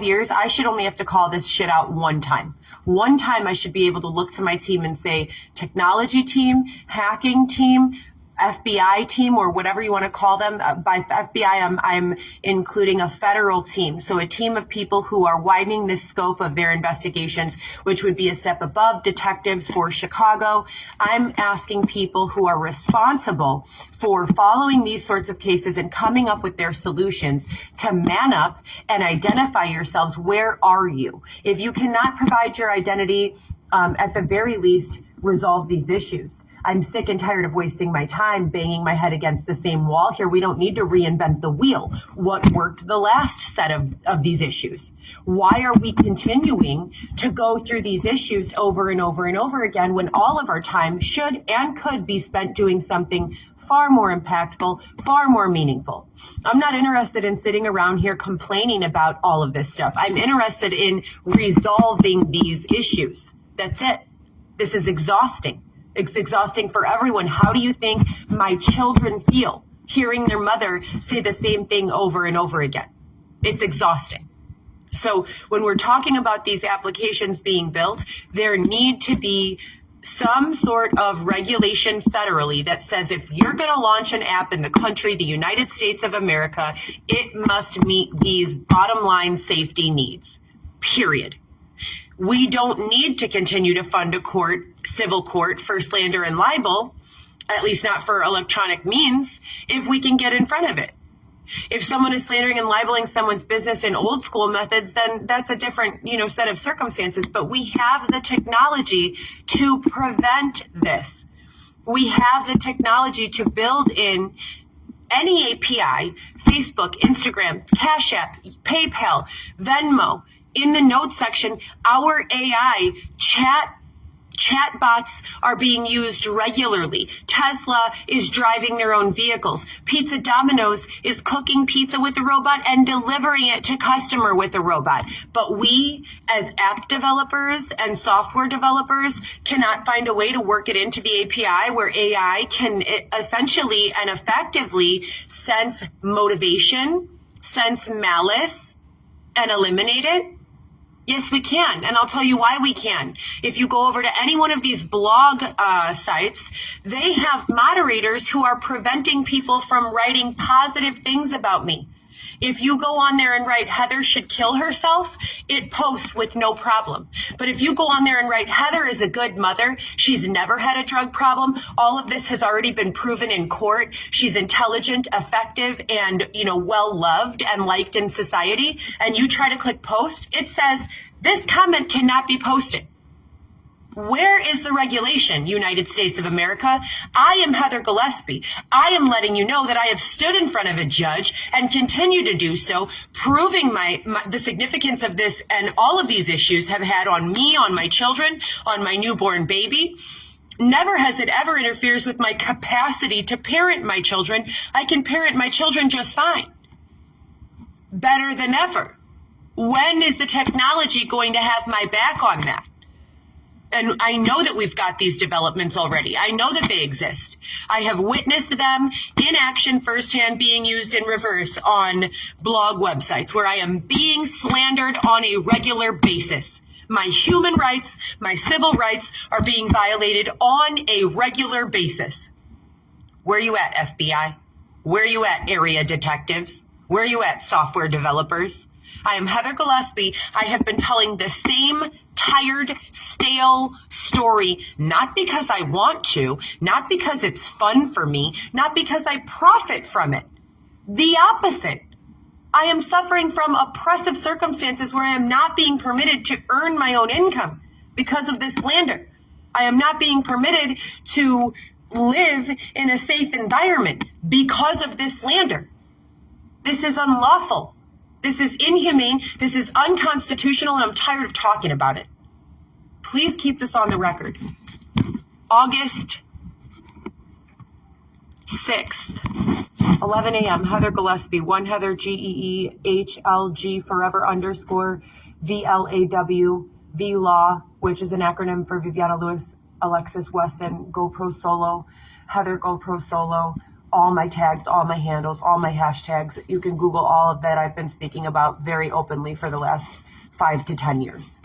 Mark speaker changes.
Speaker 1: years, I should only have to call this shit out one time. One time I should be able to look to my team and say, technology team, hacking team, FBI team, or whatever you want to call them. By FBI, I'm including a federal team. So a team of people who are widening the scope of their investigations, which would be a step above detectives for Chicago. I'm asking people who are responsible for following these sorts of cases and coming up with their solutions to man up and identify yourselves. Where are you? If you cannot provide your identity, at the very least, resolve these issues. I'm sick and tired of wasting my time banging my head against the same wall here. We don't need to reinvent the wheel. What worked the last set of these issues? Why are we continuing to go through these issues over and over and over again when all of our time should and could be spent doing something far more impactful, far more meaningful? I'm not interested in sitting around here complaining about all of this stuff. I'm interested in resolving these issues. That's it. This is exhausting. It's exhausting for everyone. How do you think my children feel hearing their mother say the same thing over and over again? It's exhausting. So when we're talking about these applications being built, there need to be some sort of regulation federally that says if you're going to launch an app in the country, the United States of America, it must meet these bottom line safety needs, period. We don't need to continue to fund a court, civil court, for slander and libel, at least not for electronic means, if we can get in front of it. If someone is slandering and libeling someone's business in old school methods, then that's a different, set of circumstances. But we have the technology to prevent this. We have the technology to build in any API, Facebook, Instagram, Cash App, PayPal, Venmo. In the notes section, our AI chatbots are being used regularly. Tesla is driving their own vehicles. Pizza Domino's is cooking pizza with a robot and delivering it to customer with a robot. But we, as app developers and software developers, cannot find a way to work it into the API where AI can essentially and effectively sense motivation, sense malice, and eliminate it. Yes, we can. And I'll tell you why we can. If you go over to any one of these blog sites, they have moderators who are preventing people from writing positive things about me. If you go on there and write Heather should kill herself, it posts with no problem. But if you go on there and write Heather is a good mother, she's never had a drug problem, all of this has already been proven in court, she's intelligent, effective, and well loved and liked in society, and you try to click post, it says this comment cannot be posted. Where is the regulation, United States of America? I am Heather Gillespie. I am letting you know that I have stood in front of a judge and continue to do so, proving the significance of this and all of these issues have had on me, on my children, on my newborn baby. Never has it ever interferes with my capacity to parent my children. I can parent my children just fine. Better than ever. When is the technology going to have my back on that? And I know that we've got these developments already. I know that they exist. I have witnessed them in action firsthand being used in reverse on blog websites where I am being slandered on a regular basis. My human rights, my civil rights are being violated on a regular basis. Where are you at, FBI? Where are you at, area detectives? Where are you at, software developers? I am Heather Gillespie. I have been telling the same tired, stale story, not because I want to, not because it's fun for me, not because I profit from it. The opposite. I am suffering from oppressive circumstances where I am not being permitted to earn my own income because of this slander. I am not being permitted to live in a safe environment because of this slander. This is unlawful. This is inhumane. This is unconstitutional, and I'm tired of talking about it. Please keep this on the record. August 6th, 11 a.m., Heather Gillespie, one Heather, GEEHLG, forever _ VLAW, VLAW, which is an acronym for Viviana Lewis, Alexis Weston, GoPro Solo, Heather GoPro Solo, all my tags, all my handles, all my hashtags. You can Google all of that I've been speaking about very openly for the last 5 to 10 years.